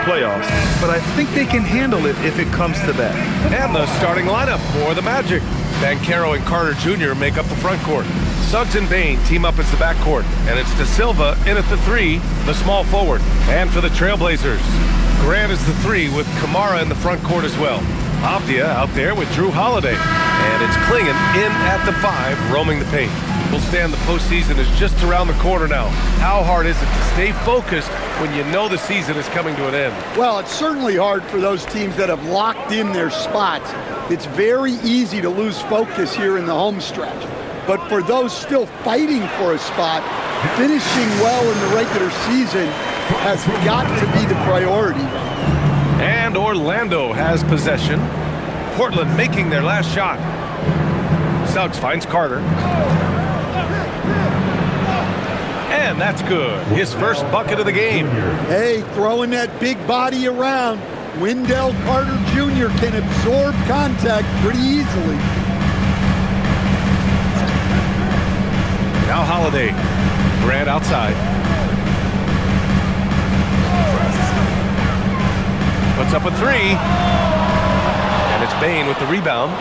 playoffs, but I think they can handle it if it comes to that. And the starting lineup for the Magic. Banchero and Carter Jr. make up the front court. Suggs and Bane team up as the backcourt, and it's De Silva in at the 3, the small forward. And for the Trailblazers, Grant is the 3 with Kamara in the front court as well. Avdia out there with Drew Holiday, and it's Klingon in at the 5, roaming the paint. We'll stand the postseason is just around the corner now. How hard is it to stay focused when you know the season is coming to an end? Well, it's certainly hard for those teams that have locked in their spots. It's very easy to lose focus here in the home stretch. But for those still fighting for a spot, finishing well in the regular season has got to be the priority right now. And Orlando has possession. Portland making their last shot. Suggs finds Carter. And that's good. His first bucket of the game. Hey, throwing that big body around. Wendell Carter Jr. can absorb contact pretty easily. Now Holiday. Grant outside. Puts up a 3. And it's Bane with the rebound.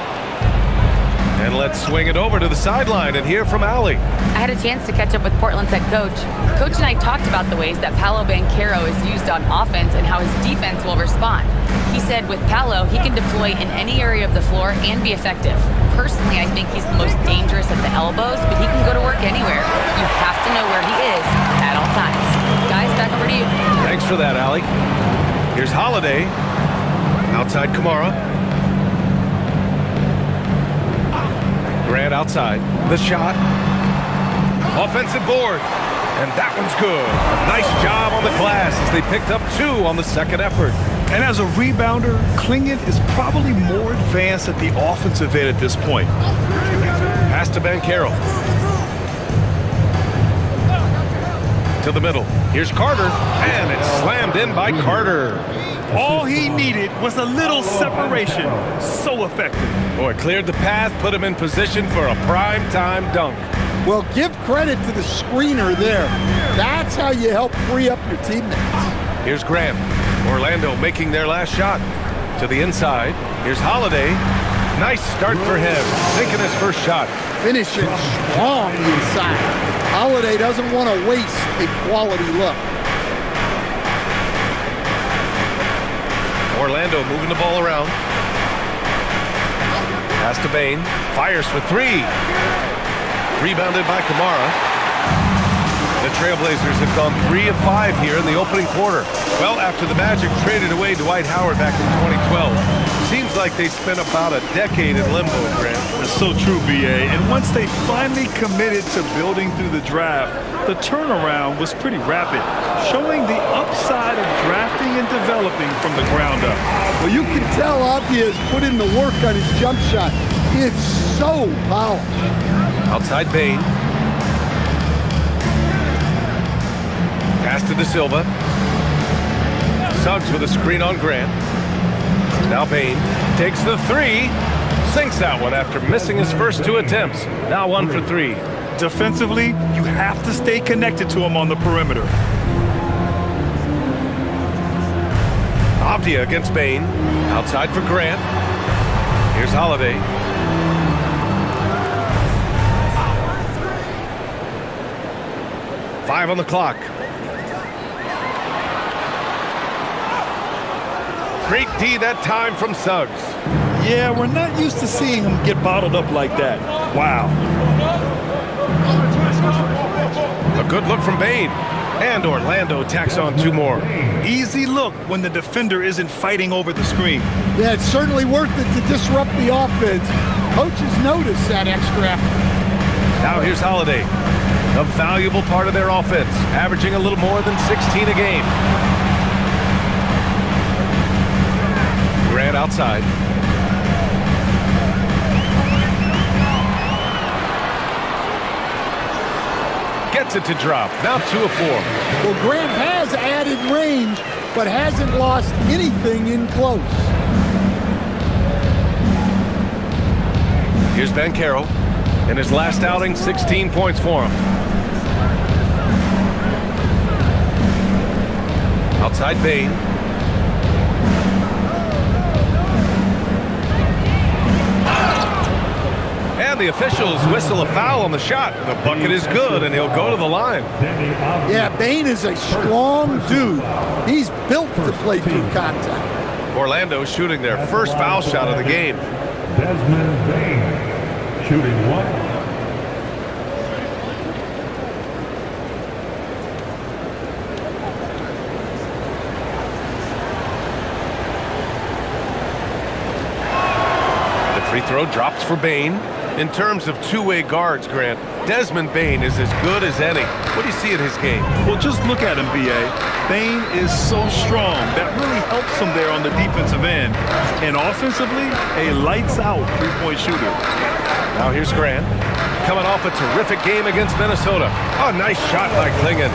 And let's swing it over to the sideline and hear from Allie. I had a chance to catch up with Portland's head coach. Coach and I talked about the ways that Paolo Banchero is used on offense and how his defense will respond. He said with Paolo, he can deploy in any area of the floor and be effective. Personally, I think he's the most dangerous at the elbows, but he can go to work anywhere. You have to know where he is at all times. Guys, back over to you. Thanks for that, Allie. Here's Holiday. Outside Kamara. Grant outside. The shot. Offensive board. And that one's good. Nice job on the glass as they picked up 2 on the second effort. And as a rebounder, Klingon is probably more advanced at the offensive end at this point. Pass to Banchero. To the middle. Here's Carter. And it's slammed in by Carter. All he needed was a little separation. So effective. Boy, cleared the path, put him in position for a prime-time dunk. Well, give credit to the screener there. That's how you help free up your teammates. Here's Grant. Orlando making their last shot. To the inside. Here's Holiday. Nice start for him. Sinking his first shot. Finishing strong inside. Holiday doesn't want to waste a quality look. Orlando moving the ball around. Pass to Bane. Fires for 3. Rebounded by Kamara. The Trailblazers have gone 3 of 5 here in the opening quarter. Well, after the Magic traded away Dwight Howard back in 2012, seems like they spent about a decade in limbo, Grant. That's so true, B.A. And once they finally committed to building through the draft, the turnaround was pretty rapid, showing the upside of drafting and developing from the ground up. Well, you can tell Avdia has put in the work on his jump shot. It's so polished. Outside Bane. Pass to De Silva. Suggs with a screen on Grant. Now Bane takes the 3. Sinks that one after missing his first 2 attempts. Now 1 for 3. Defensively, you have to stay connected to him on the perimeter. Avdia against Bane. Outside for Grant. Here's Holiday. Five on the clock. Great D that time from Suggs. Yeah, we're not used to seeing him get bottled up like that. Wow. A good look from Bane. And Orlando tacks on 2 more. Easy look when the defender isn't fighting over the screen. Yeah, it's certainly worth it to disrupt the offense. Coaches notice that extra effort. Now here's Holiday. A valuable part of their offense, averaging a little more than 16 a game. Grant outside. Gets it to drop. Now 2 of 4. Well, Grant has added range, but hasn't lost anything in close. Here's Banchero. In his last outing, 16 points for him. Outside Bane. And the officials whistle a foul on the shot. The bucket is good, and he'll go to the line. Yeah, Bane is a strong dude. He's built to play through contact. Orlando shooting their first foul shot of the game. Desmond Bane shooting one. Free throw drops for Bane. In terms of two-way guards, Grant, Desmond Bane is as good as any. What do you see in his game? Well, just look at him, B.A. Bane is so strong. That really helps him there on the defensive end. And offensively, a lights-out three-point shooter. Now here's Grant, coming off a terrific game against Minnesota. Oh, nice shot by Klingon.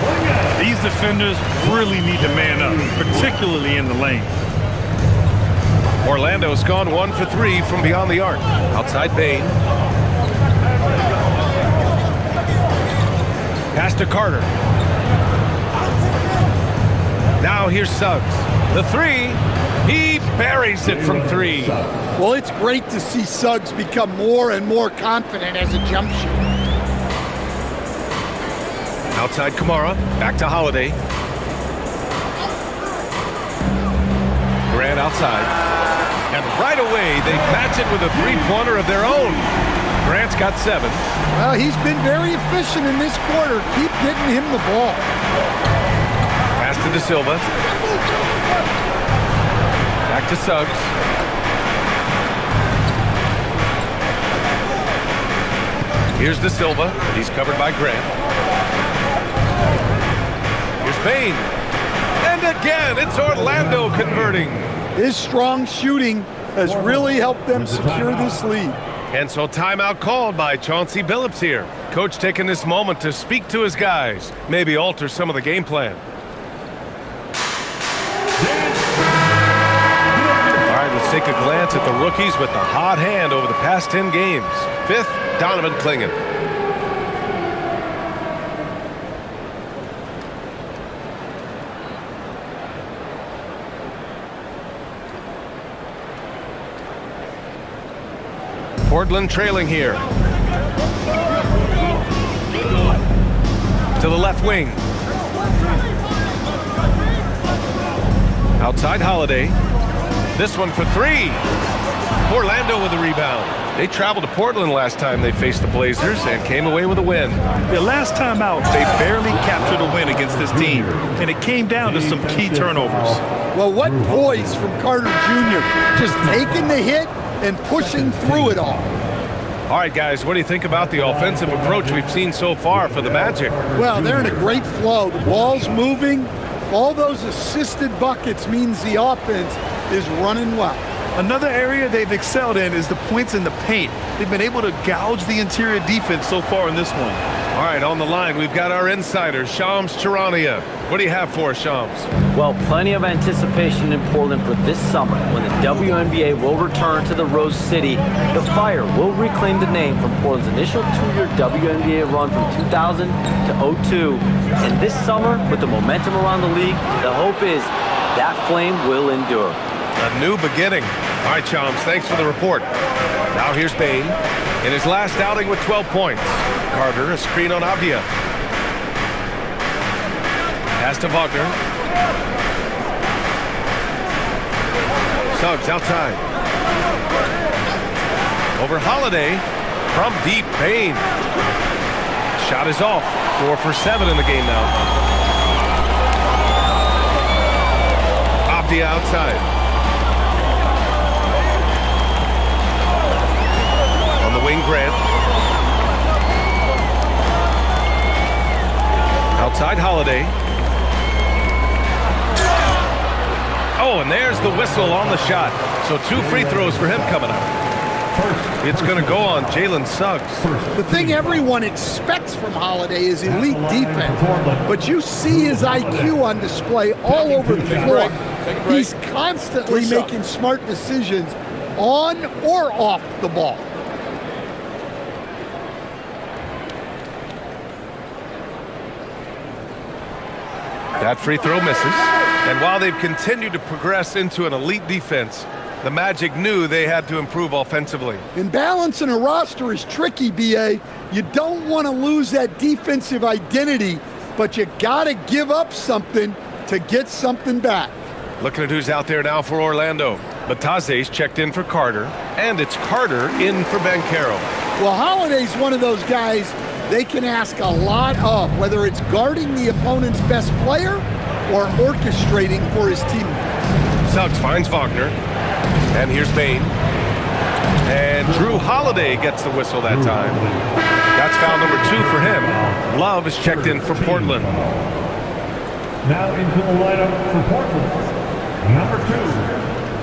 These defenders really need to man up, particularly in the lane. Orlando's gone 1 for 3 from beyond the arc. Outside Bane. Pass to Carter. Now here's Suggs. The three. He buries it from 3. Well, it's great to see Suggs become more and more confident as a jump shooter. Outside Kamara. Back to Holiday. Grant outside. And right away, they match it with a three-pointer of their own. Grant's got 7. Well, he's been very efficient in this quarter. Keep getting him the ball. Pass to De Silva. Back to Suggs. Here's De Silva. He's covered by Grant. Here's Bane. And again, it's Orlando converting. His strong shooting has really helped them secure this lead. And so timeout called by Chauncey Billups here. Coach taking this moment to speak to his guys, maybe alter some of the game plan. All right, let's take a glance at the rookies with the hot hand over the past 10 games. 5th, Donovan Klingon. Portland trailing here. To the left wing. Outside Holiday. This one for 3. Orlando with the rebound. They traveled to Portland last time they faced the Blazers and came away with a win. The last time out, they barely captured a win against this team, and it came down to some key turnovers. Well, what poise from Carter Jr. Just taking the hit and pushing through it all. All right, guys, what do you think about the offensive approach we've seen so far for the Magic? Well, they're in a great flow. The ball's moving. All those assisted buckets means the offense is running well. Another area they've excelled in is the points in the paint. They've been able to gouge the interior defense so far in this one. All right, on the line, we've got our insider, Shams Charania. What do you have for us, Shams? Well, plenty of anticipation in Portland for this summer when the WNBA will return to the Rose City. The Fire will reclaim the name from Portland's initial 2-year WNBA run from 2000 to 02. And this summer, with the momentum around the league, the hope is that flame will endure. A new beginning. All right, Shams, thanks for the report. Now here's Bane in his last outing with 12 points. Carter, a screen on Avdia. Pass to Wagner. Suggs outside. Over Holiday. From deep, Bane. Shot is off. 4 for 7 in the game now. Avdia outside. On the wing, Grant. Outside Holiday. Oh, and there's the whistle on the shot. So 2 free throws for him coming up. It's going to go on Jalen Suggs. The thing everyone expects from Holiday is elite defense, but you see his IQ on display all over the floor. He's constantly making smart decisions on or off the ball. That free throw misses. And while they've continued to progress into an elite defense, the Magic knew they had to improve offensively. And balancing a roster is tricky, B.A. You don't want to lose that defensive identity, but you got to give up something to get something back. Looking at who's out there now for Orlando. Bataze's checked in for Carter, and it's Carter in for Banchero. Well, Holiday's one of those guys they can ask a lot of, whether it's guarding the opponent's best player or orchestrating for his teammates. Suggs finds Wagner, and here's Bane. And Drew Holiday gets the whistle that time. That's foul number 2 for him. Love is checked in for Portland. Now into the lineup for Portland. Number 2,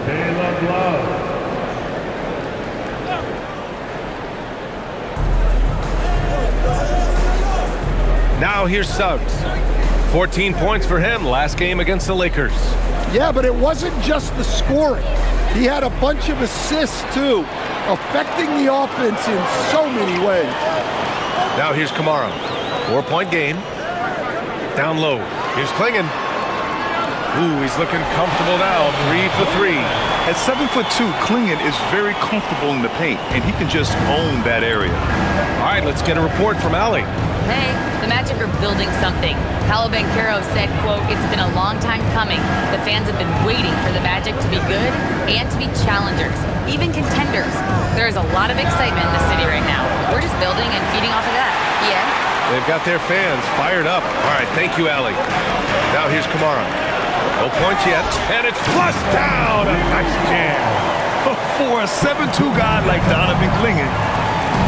Caleb Love. Now here's Suggs. 14 points for him last game against the Lakers. Yeah, but it wasn't just the scoring. He had a bunch of assists, too, affecting the offense in so many ways. Now here's Kamara. 4-point game. Down low. Here's Klingon. Ooh, he's looking comfortable now. 3 for 3. At 7'2", Klingon is very comfortable in the paint, and he can just own that area. All right, let's get a report from Allie. Hey, the Magic are building something. Paolo Banchero said, quote, "It's been a long time coming. The fans have been waiting for the Magic to be good and to be challengers, even contenders. There is a lot of excitement in the city right now. We're just building and feeding off of that. Yeah." They've got their fans fired up. All right, thank you, Allie. Now here's Kamara. No points yet, and it's flushed down. A nice jam. For a 7'2" guy like Donovan Klingon,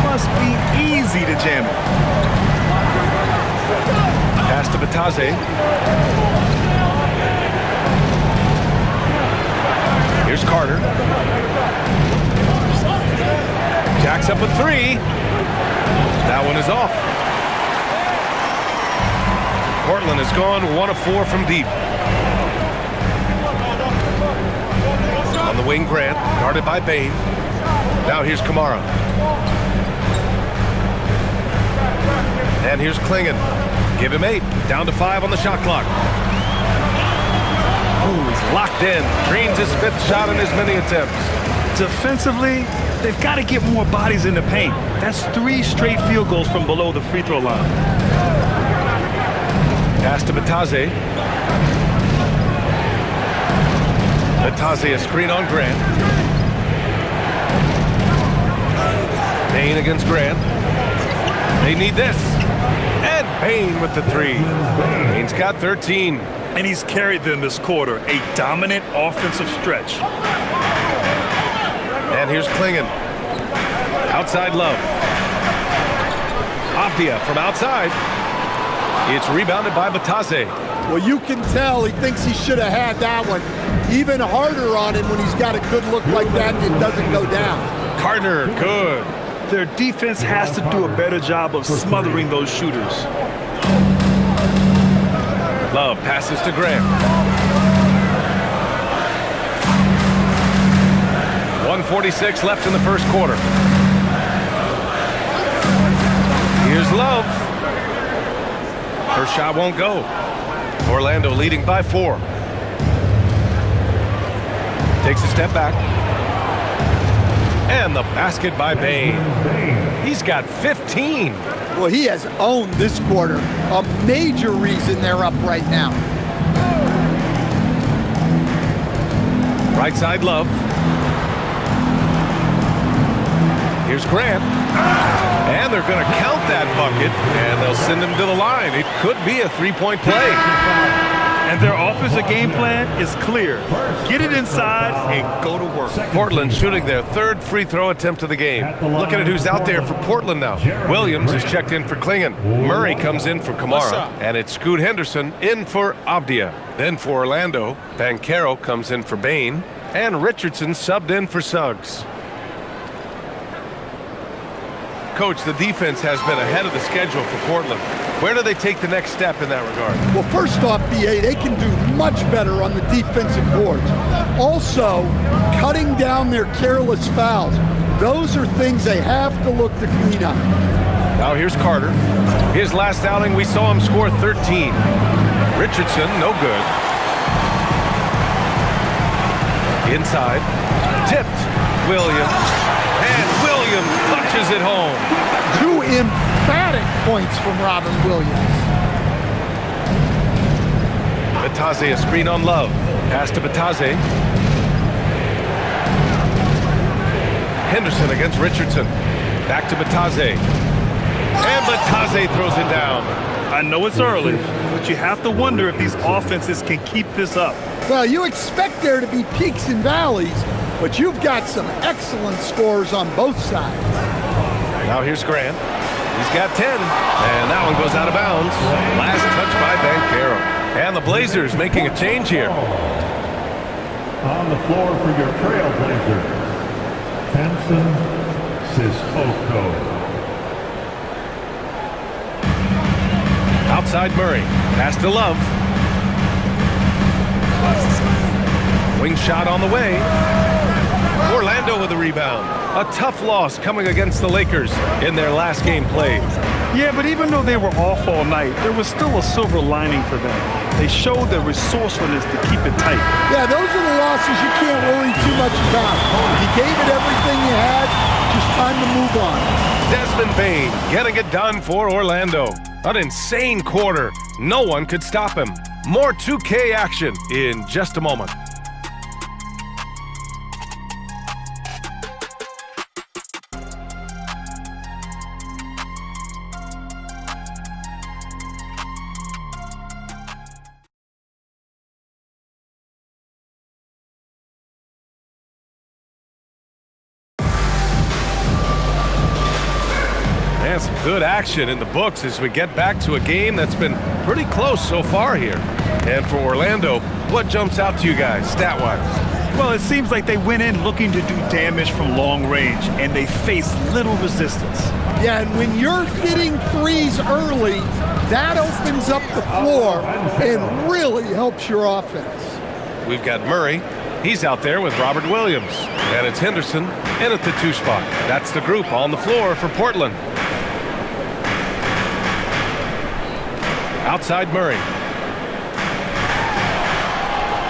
must be easy to jam it. Pass to Bataze. Here's Carter. Jacks up a 3. That one is off. Portland has gone 1 of 4 from deep. On the wing, Grant, guarded by Bane. Now here's Kamara. And here's Klingon. Give him 8. Down to 5 on the shot clock. Ooh, he's locked in. Dreams his 5th shot in as many attempts. Defensively, they've got to get more bodies in the paint. That's 3 straight field goals from below the free throw line. Pass to Bataze. Bataze, a screen on Grant. Bane against Grant. They need this. And Bane with the 3. Bane's got 13. And he's carried them this quarter, a dominant offensive stretch. And here's Klingon. Outside Love. Avdia from outside. It's rebounded by Bataze. Well, you can tell he thinks he should have had that one. Even harder on him when he's got a good look like that and it doesn't go down. Carter, good. Their defense has to do a better job of smothering those shooters. Love passes to Grant. 1:46 left in the first quarter. Here's Love. First shot won't go. Orlando leading by 4. Takes a step back. And the basket by Bane. He's got 15. Well, he has owned this quarter. A major reason they're up right now. Right side Love. Here's Grant. And they're going to count that bucket, and they'll send him to the line. It could be a 3-point play. And their offensive game plan is clear. Get it inside and go to work. Portland shooting their 3rd free throw attempt of the game. Looking at who's out there for Portland now. Williams is checked in for Klingon. Murray comes in for Kamara. And it's Scoot Henderson in for Avdia. Then for Orlando, Banchero comes in for Bane. And Richardson subbed in for Suggs. Coach, the defense has been ahead of the schedule for Portland. Where do they take the next step in that regard? Well, first off, BA, they can do much better on the defensive boards. Also, cutting down their careless fouls. Those are things they have to look to clean up. Now here's Carter. His last outing, we saw him score 13. Richardson, no good. Inside. Tipped. Williams. And Williams punches it home. 2 emphatic points from Robin Williams. Bataze, a screen on Love. Pass to Bataze. Henderson against Richardson. Back to Bataze. And Bataze throws it down. I know it's early, but you have to wonder if these offenses can keep this up. Well, you expect there to be peaks and valleys, but you've got some excellent scores on both sides. Now here's Grant. He's got 10. And that one goes out of bounds. Last touch by Banchero. And the Blazers making a change here. On the floor for your Trailblazers, Samson Sissoko. Outside Murray. Pass to Love. Wing shot on the way. Orlando with the rebound. A tough loss coming against the Lakers in their last game played. Yeah, but even though they were off all night, there was still a silver lining for them. They showed their resourcefulness to keep it tight. Yeah, those are the losses you can't worry too much about. You gave it everything you had, just time to move on. Desmond Bane getting it done for Orlando. An insane quarter. No one could stop him. More 2K action in just a moment. And some good action in the books as we get back to a game that's been pretty close so far here. And for Orlando, what jumps out to you guys, stat-wise? Well, it seems like they went in looking to do damage from long range, and they faced little resistance. Yeah, and when you're hitting threes early, that opens up the floor and really helps your offense. We've got Murray. He's out there with Robert Williams. And it's Henderson in at the 2 spot. That's the group on the floor for Portland. Outside Murray.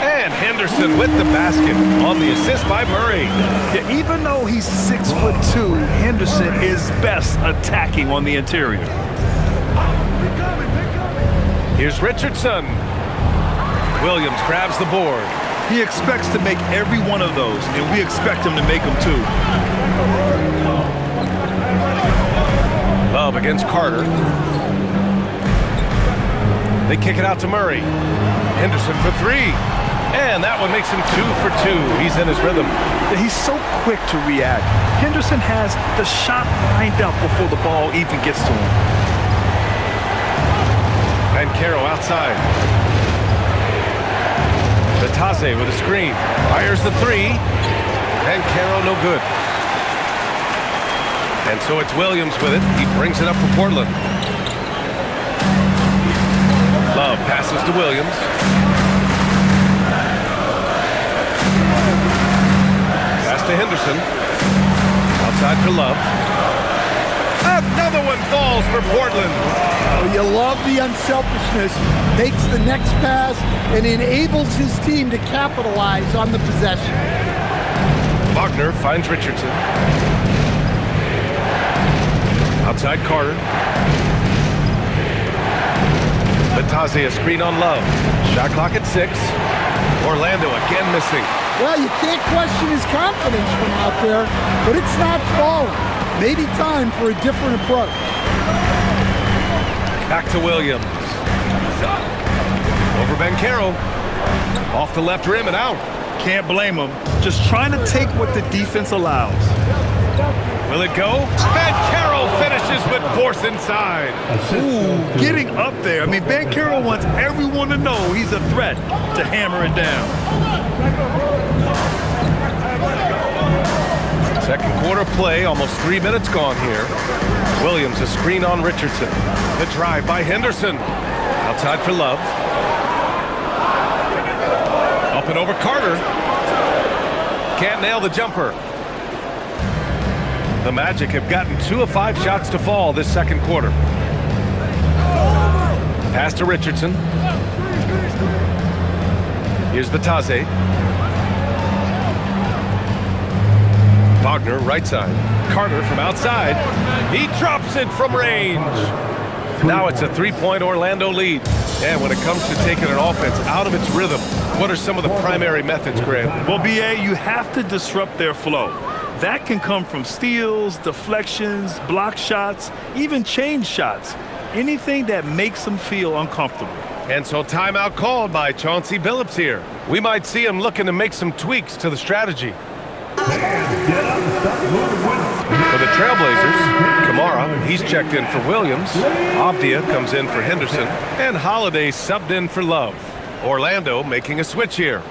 And Henderson with the basket on the assist by Murray. Yeah, even though he's 6'2", Henderson is best attacking on the interior. Here's Richardson. Williams grabs the board. He expects to make every one of those, and we expect him to make them too. Love against Carter. They kick it out to Murray. Henderson for 3. And that one makes him 2 for 2. He's in his rhythm. He's so quick to react. Henderson has the shot lined up before the ball even gets to him. Banchero outside. Bataze with a screen. Fires the 3. Banchero no good. And so it's Williams with it. He brings it up for Portland. Love passes to Williams. Pass to Henderson. Outside for Love. Another one falls for Portland. Oh, you love the unselfishness. Makes the next pass and enables his team to capitalize on the possession. Wagner finds Richardson. Outside Carter. Bataze, a screen on Love. Shot clock at 6. Orlando again missing. Well, you can't question his confidence from out there, but it's not falling. Maybe time for a different approach. Back to Williams. Over Banchero. Off the left rim and out. Can't blame him. Just trying to take what the defense allows. Will it go? Banchero finishes with force inside. Ooh, getting up there. I mean, Banchero wants everyone to know he's a threat to hammer it down. Second quarter play, almost 3 minutes gone here. Williams, a screen on Richardson. The drive by Henderson. Outside for Love. Up and over Carter. Can't nail the jumper. The Magic have gotten 2 of 5 shots to fall this second quarter. Pass to Richardson. Here's Bataze. Wagner, right side. Carter from outside. He drops it from range. Now it's a three-point Orlando lead. And when it comes to taking an offense out of its rhythm, what are some of the primary methods, Graham? Well, BA, you have to disrupt their flow. That can come from steals, deflections, block shots, even change shots. Anything that makes them feel uncomfortable. And so timeout called by Chauncey Billups here. We might see him looking to make some tweaks to the strategy. For the Trailblazers, Kamara, he's checked in for Williams. Avdia comes in for Henderson. And Holiday subbed in for Love. Orlando making a switch here.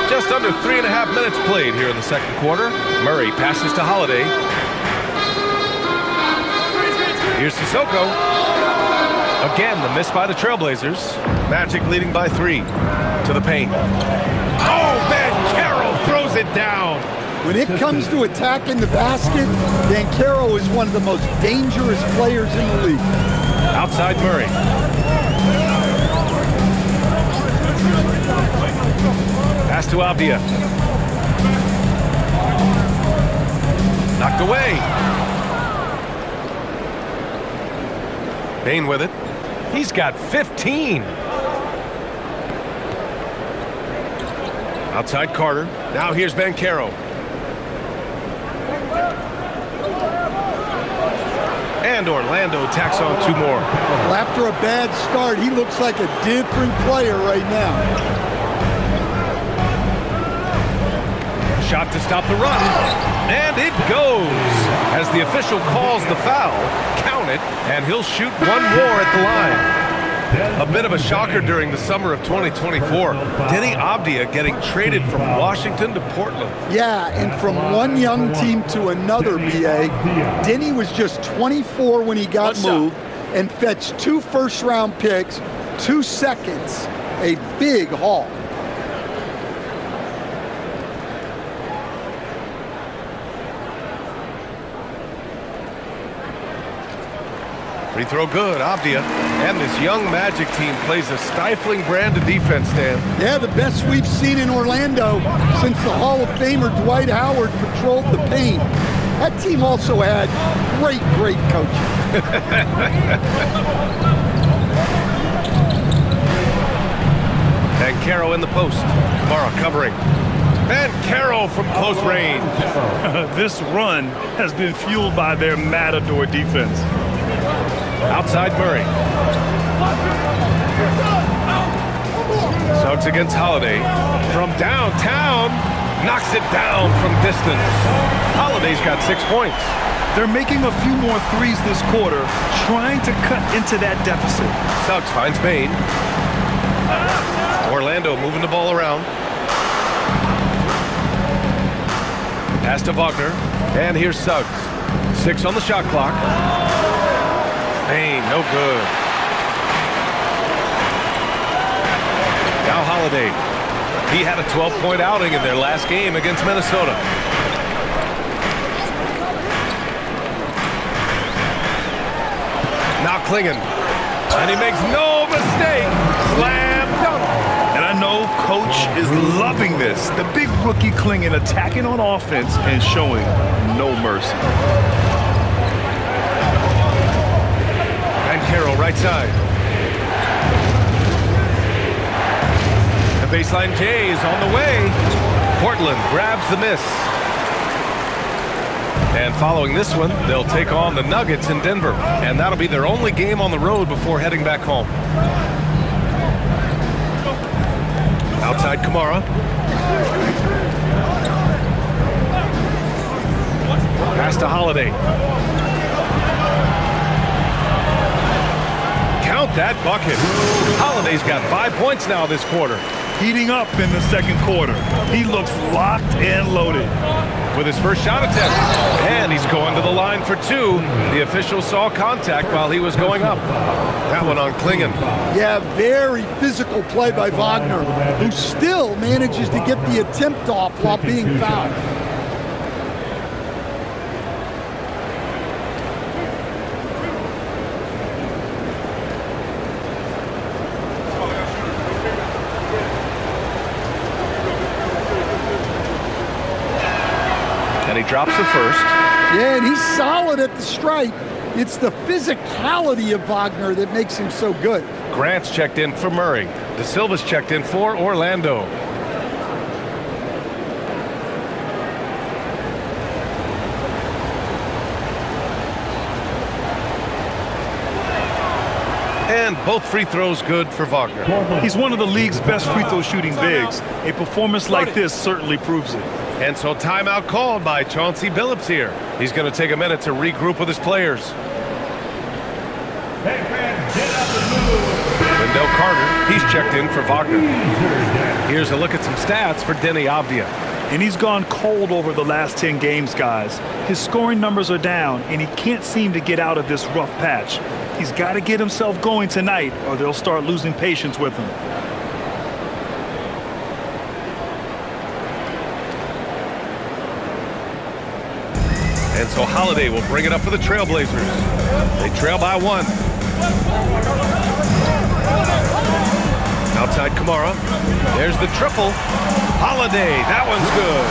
Just under 3.5 minutes played here in the second quarter. Murray passes to Holiday. Here's Sissoko. Again, the miss by the Trailblazers. Magic leading by 3. To the paint. Oh, Banchero throws it down. When it comes to attacking the basket, Banchero is one of the most dangerous players in the league. Outside Murray. Pass to Avdia. Knocked away. Bane with it. He's got 15. Outside Carter. Now here's Banchero. And Orlando tacks on 2 more. Well, after a bad start, he looks like a different player right now. Shot to stop the run, and it goes. As the official calls the foul, count it, and he'll shoot 1 more at the line. A bit of a shocker during the summer of 2024. Denny Avdia getting traded from Washington to Portland. Yeah, and from one young team to another, BA. Denny was just 24 when he got moved and fetched 2 first-round picks, 2 seconds, a big haul. Free throw good, Avdia. And this young Magic team plays a stifling brand of defense, Dan. Yeah, the best we've seen in Orlando since the Hall of Famer Dwight Howard patrolled the paint. That team also had great coaching. Banchero in the post. Kamara covering. Banchero from close range. This run has been fueled by their Matador defense. Outside Murray. Suggs against Holiday. From downtown. Knocks it down from distance. Holiday's got 6 points. They're making a few more threes this quarter, trying to cut into that deficit. Suggs finds Bane. Orlando moving the ball around. Pass to Wagner. And here's Suggs. 6 on the shot clock. Bane, no good. Now Holiday. He had a 12-point outing in their last game against Minnesota. Now Klingon. And he makes no mistake. Slam dunk. And I know Coach is loving this. The big rookie Klingon attacking on offense and showing no mercy. Banchero right side. The baseline J is on the way. Portland grabs the miss. And following this one, they'll take on the Nuggets in Denver. And that'll be their only game on the road before heading back home. Outside Kamara. Pass to Holiday. Count that bucket. Holiday's got 5 points now this quarter. Heating up in the second quarter. He looks locked and loaded. With his first shot attempt. And he's going to the line for 2. The official saw contact while he was going up. That one on Klingon. Yeah, very physical play by Wagner, who still manages to get the attempt off while being fouled. drops the first. Yeah, and he's solid at the stripe. It's the physicality of Wagner that makes him so good. Grant's checked in for Murray. De Silva's checked in for Orlando. And both free throws good for Wagner. He's one of the league's best free throw shooting bigs. A performance like this certainly proves it. And so timeout called by Chauncey Billups here. He's going to take a minute to regroup with his players. Wendell Carter, he's checked in for Wagner. Here's a look at some stats for Denny Avdia. And he's gone cold over the last 10 games, guys. His scoring numbers are down, and he can't seem to get out of this rough patch. He's got to get himself going tonight, or they'll start losing patience with him. And so Holiday will bring it up for the Trailblazers. They trail by 1. Outside Kamara. There's the triple. Holiday, that one's good.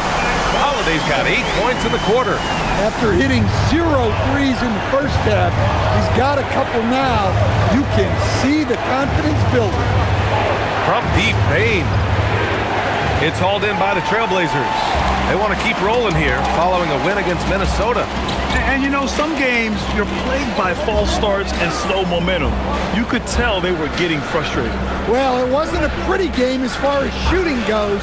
Holiday's got 8 points in the quarter. After hitting 0 threes in the first half, he's got a couple now. You can see the confidence building. From deep, Bane. It's hauled in by the Trailblazers. They want to keep rolling here following a win against Minnesota. And you know, some games you're plagued by false starts and slow momentum. You could tell they were getting frustrated. Well, it wasn't a pretty game as far as shooting goes,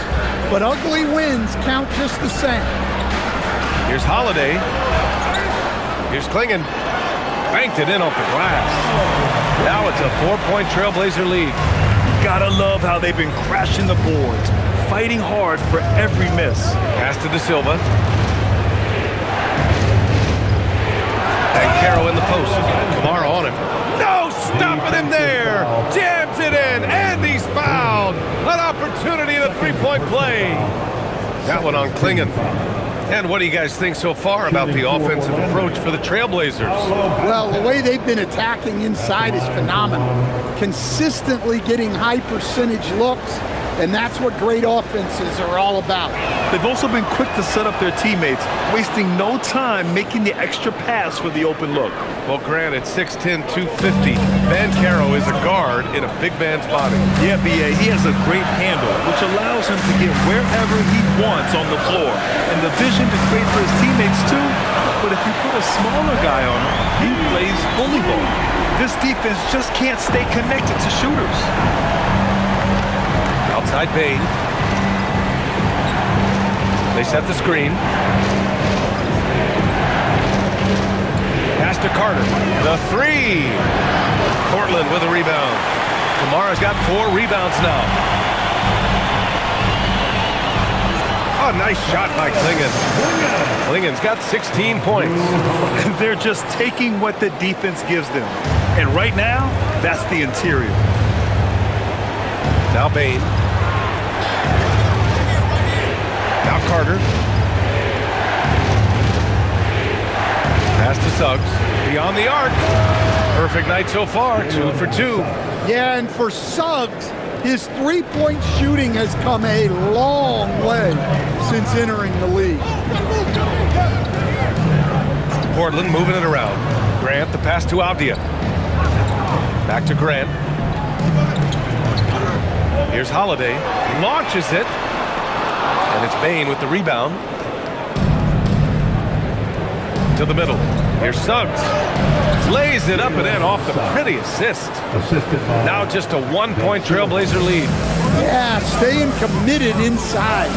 but ugly wins count just the same. Here's Holiday. Here's Klingon. Banked it in off the glass. Now it's a 4-point Trailblazer lead. Gotta love how they've been crashing the boards, fighting hard for every miss. Pass to De Silva. And Caro in the post. Kamara on him. No, stopping him there. Jams it in, and he's fouled. An opportunity in a 3-point play. That one on Klingon. And what do you guys think so far about the offensive approach for the Trailblazers? Well, the way they've been attacking inside is phenomenal. Consistently getting high percentage looks, and that's what great offenses are all about. They've also been quick to set up their teammates, wasting no time making the extra pass for the open look. Well, Grant, at 6'10", 250, Caro is a guard in a big man's body. Yeah, B.A., he has a great handle, which allows him to get wherever he wants on the floor. And the vision to create for his teammates, too. But if you put a smaller guy on him, he plays bully ball. This defense just can't stay connected to shooters. Outside Bane. They set the screen. Pass to Carter. The 3. Portland with a rebound. Kamara's got 4 rebounds now. Oh, nice shot by Klingon. Klingon's got 16 points. They're just taking what the defense gives them. And right now, that's the interior. Now Bane. Now Carter. Pass to Suggs. Beyond the arc. Perfect night so far. 2 for 2. Yeah, and for Suggs, his three-point shooting has come a long way since entering the league. Portland moving it around. Grant, the pass to Avdia. Back to Grant. Here's Holiday. Launches it. And it's Bane with the rebound. To the middle. Here's Suggs. Lays it up and in off the pretty assist. Now just a 1-point Trailblazer lead. Yeah, staying committed inside.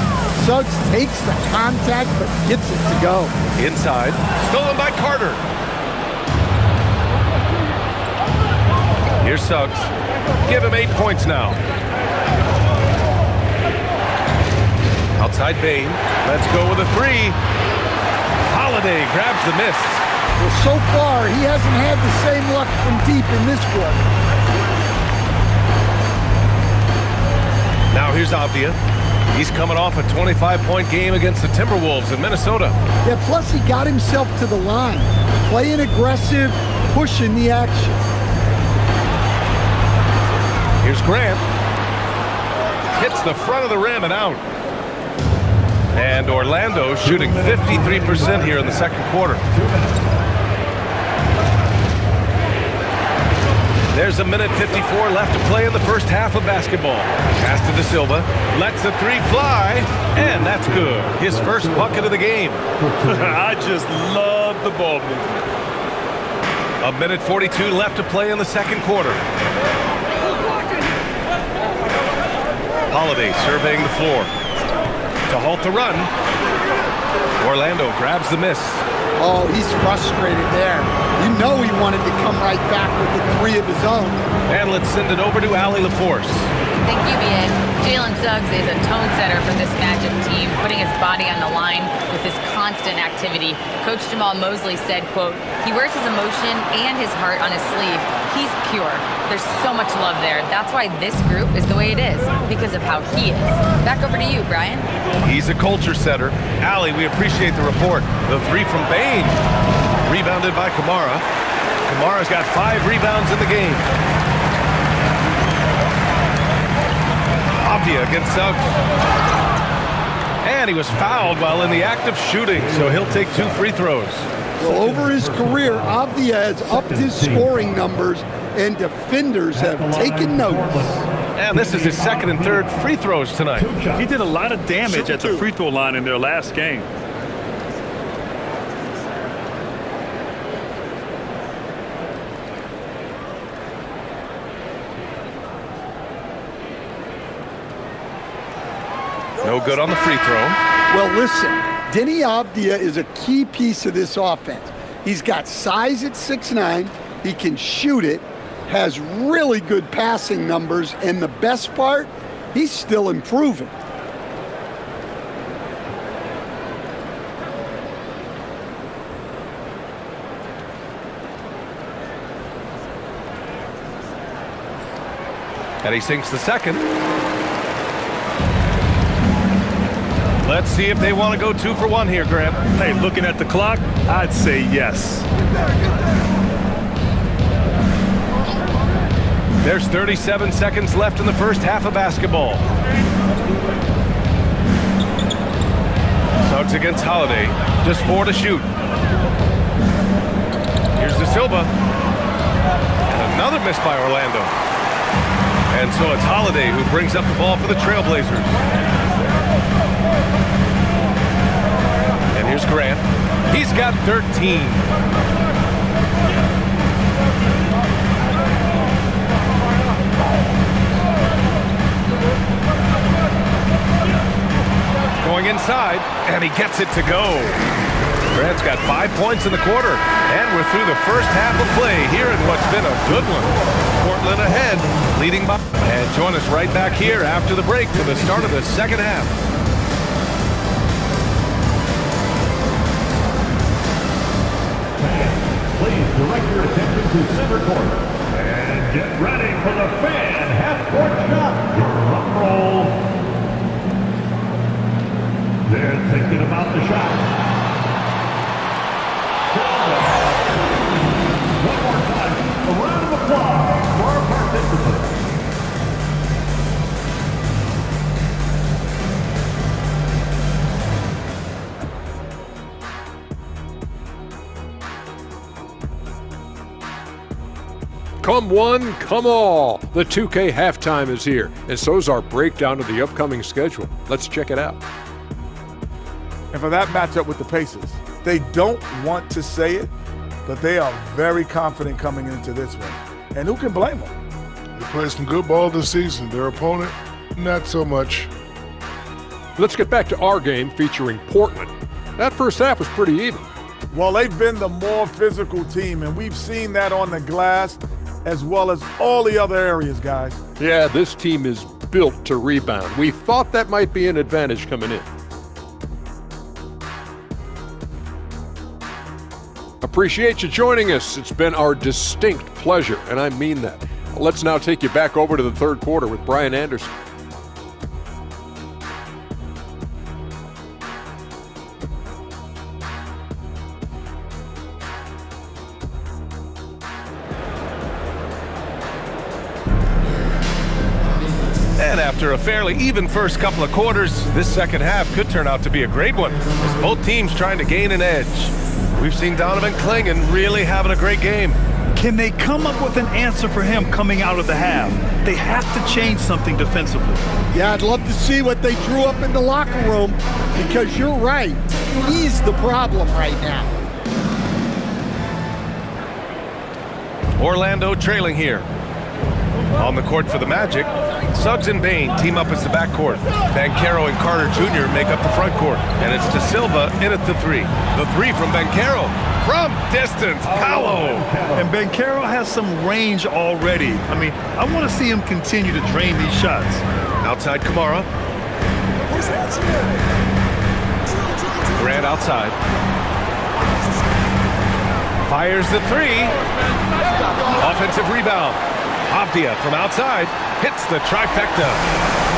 Suggs takes the contact but gets it to go. Inside. Stolen by Carter. Here's Suggs. Give him 8 points now. Outside Bane. Let's go with a 3. Holiday grabs the miss. Well, so far, he hasn't had the same luck from deep in this quarter. Now here's Avdia. He's coming off a 25-point game against the Timberwolves in Minnesota. Yeah, plus he got himself to the line. Playing aggressive, pushing the action. Here's Grant. Hits the front of the rim and out. And Orlando shooting 53% here in the second quarter. There's a minute 54 left to play in the first half of basketball. Pass to De Silva, lets the three fly, and that's good. His first bucket of the game. I just love the ball movement. A minute 42 left to play in the second quarter. Holiday surveying the floor. To halt the run, Orlando grabs the miss. Oh, he's frustrated there. You know he wanted to come right back with the three of his own. And let's send it over to Allie LaForce. Thank you, BN. Jalen Suggs is a tone setter for this Magic team, putting his body on the line with his constant activity. Coach Jamal Mosley said, quote, he wears his emotion and his heart on his sleeve. He's pure. There's so much love there. That's why this group is the way it is, because of how he is. Back over to you, Brian. He's a culture setter. Allie, we appreciate the report. The three from Bain. Rebounded by Kamara. Kamara's got 5 rebounds in the game. Avdia against Suggs. And he was fouled while in the act of shooting, so he'll take 2 free throws. Well, over his career, Avdia has upped his scoring numbers, and defenders have taken notice. And this is his second and third free throws tonight. He did a lot of damage at the free throw line in their last game. No good on the free throw. Well, listen, Deni Avdia is a key piece of this offense. He's got size at 6'9", he can shoot it, has really good passing numbers, and the best part, he's still improving. And he sinks the second. Let's see if they want to go 2 for 1 here, Grant. Hey, looking at the clock, I'd say yes. There's 37 seconds left in the first half of basketball. Suggs against Holiday. Just 4 to shoot. Here's De Silva. And another miss by Orlando. And so it's Holiday who brings up the ball for the Trailblazers. And here's Grant. He's got 13. Going inside, and he gets it to go. Grant's got 5 points in the quarter, and we're through the first half of play here in what's been a good one. Portland ahead, leading by. And join us right back here after the break for the start of the second half. Please direct your attention to center court. And get ready for the fan half-court shot. Your drum roll. They're thinking about the shot. One more time, a round of applause for our participants. Come one, come all. The 2K halftime is here, and so's our breakdown of the upcoming schedule. Let's check it out. And for that matchup with the Pacers, they don't want to say it, but they are very confident coming into this one. And who can blame them? They played some good ball this season. Their opponent, not so much. Let's get back to our game featuring Portland. That first half was pretty even. Well, they've been the more physical team, and we've seen that on the glass as well as all the other areas, guys. Yeah, this team is built to rebound. We thought that might be an advantage coming in. Appreciate you joining us. It's been our distinct pleasure, and I mean that. Let's now take you back over to the third quarter with Brian Anderson. And after a fairly even first couple of quarters, this second half could turn out to be a great one, as both teams trying to gain an edge. We've seen Donovan Clingan really having a great game. Can they come up with an answer for him coming out of the half? They have to change something defensively. Yeah, I'd love to see what they drew up in the locker room, because you're right. He's the problem right now. Orlando trailing here. On the court for the Magic, Suggs and Bane team up as the backcourt. Banchero and Carter Jr. make up the front court. And it's De Silva in at the three. The three from Banchero. From distance, Paolo. And Banchero has some range already. I mean, I want to see him continue to drain these shots. Outside Kamara. Grant outside. Fires the three. Offensive rebound. Avdia from outside hits the trifecta.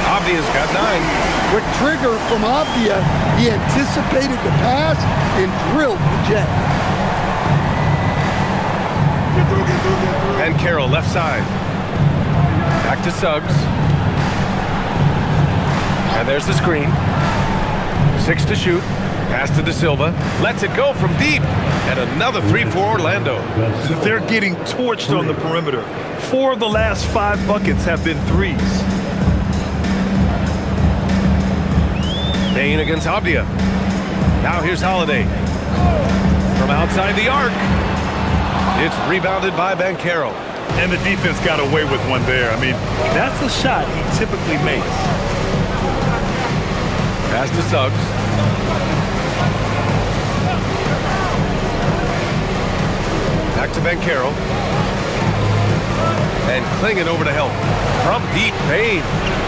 Avdia's got 9. With trigger from Avdia, he anticipated the pass and drilled the jet. And Carroll left side. Back to Suggs. And there's the screen. 6 to shoot. Pass to De Silva. Lets it go from deep. And another 3 for Orlando. They're getting torched on the perimeter. 4 of the last 5 buckets have been threes. Bane against Avdia. Now here's Holiday. From outside the arc. It's rebounded by Banchero. And the defense got away with one there. I mean, that's a shot he typically makes. Pass to Suggs. Back to Banchero. And Clingan over to help. From deep, Bane.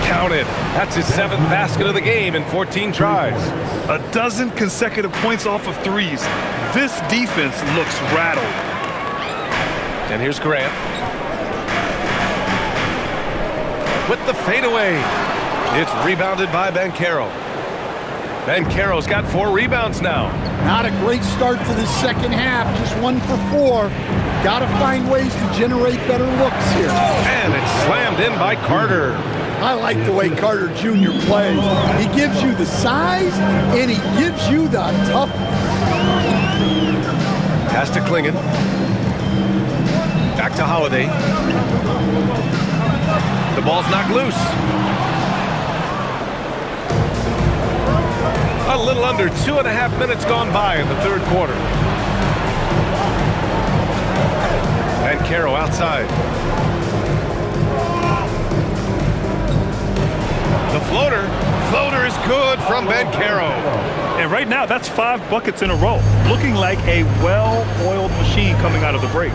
Counted. That's his 7th basket of the game in 14 tries. A dozen consecutive points off of threes. This defense looks rattled. And here's Grant. With the fadeaway. It's rebounded by Banchero. Banchero's got 4 rebounds now. Not a great start to the second half, just 1 for 4. Got to find ways to generate better looks here. And it's slammed in by Carter. I like the way Carter Jr. plays. He gives you the size, and he gives you the toughness. Pass to Clingan. Back to Holiday. The ball's knocked loose. A little under 2.5 minutes gone by in the third quarter. Banchero outside. The floater. Floater is good from Banchero. And right now, that's 5 buckets in a row. Looking like a well-oiled machine coming out of the break.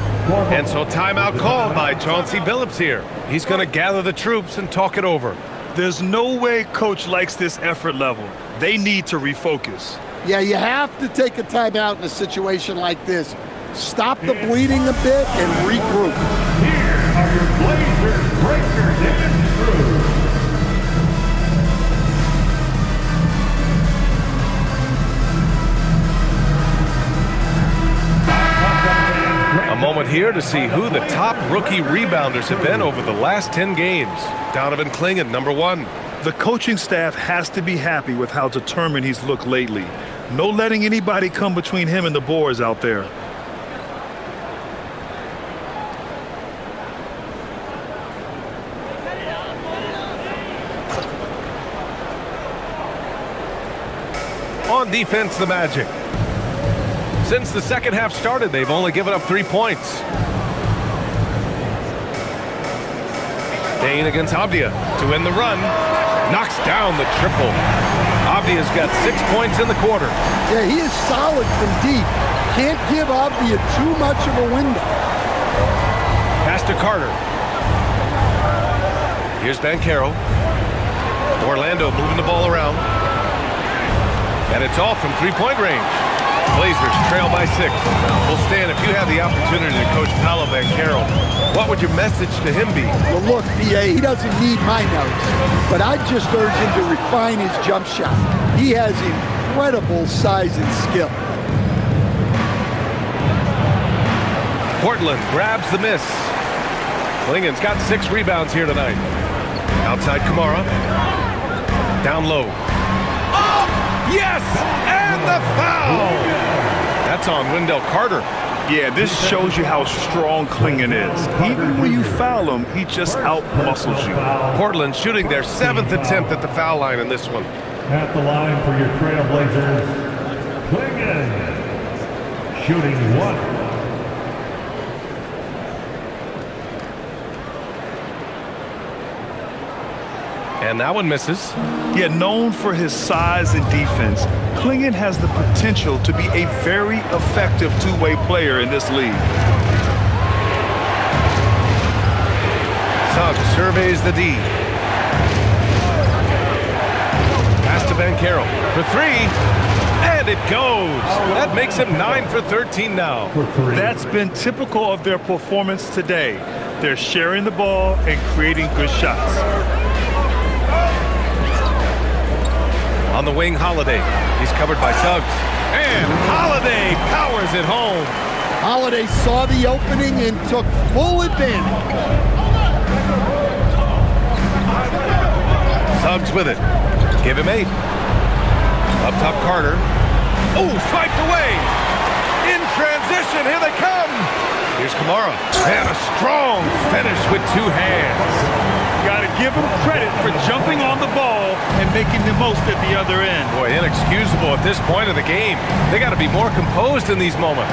And so timeout called by Chauncey Billups here. He's going to gather the troops and talk it over. There's no way coach likes this effort level. They need to refocus. Yeah, you have to take a timeout in a situation like this. Stop the bleeding a bit and regroup. Here are your Blazers breakers and screws. A moment here to see who the top rookie rebounders have been over the last 10 games. Donovan Clingan, number 1. The coaching staff has to be happy with how determined he's looked lately. No letting anybody come between him and the boards out there. On defense, the Magic. Since the second half started, they've only given up 3 points. Bane against Avdia to win the run. Knocks down the triple. Avdia's got 6 points in the quarter. Yeah, he is solid from deep. Can't give Avdia too much of a window. Pass to Carter. Here's Banchero. Orlando moving the ball around. And it's off from 3-point range. Blazers trail by 6. Well, Stan, if you had the opportunity to coach Paolo Banchero, what would your message to him be? Well, look, B.A., he doesn't need my notes, but I'd just urge him to refine his jump shot. He has incredible size and skill. Portland grabs the miss. Clingan's got 6 rebounds here tonight. Outside Kamara. Down low. Oh, yes! And the foul! That's on Wendell Carter. Yeah, this shows you how strong Klingon is. Even when you foul him, he just out-muscles you. Portland shooting their 7th attempt at the foul line in this one. At the line for your Trailblazers, Klingon, shooting 1. And that one misses. Yet known for his size and defense, Klingon has the potential to be a very effective two-way player in this league. Suggs surveys the D. Pass to Banchero for 3. And it goes. That makes him 9 for 13 now. That's been typical of their performance today. They're sharing the ball and creating good shots. On the wing, Holiday. He's covered by Suggs. And Holiday powers it home. Holiday saw the opening and took full advantage. Suggs with it. Give him 8. Up top, Carter. Oh, swiped away. In transition, here they come. Here's Kamara. And a strong finish with 2 hands. Got to give him credit for jumping on the ball and making the most at the other end. Boy, inexcusable at this point of the game. They got to be more composed in these moments.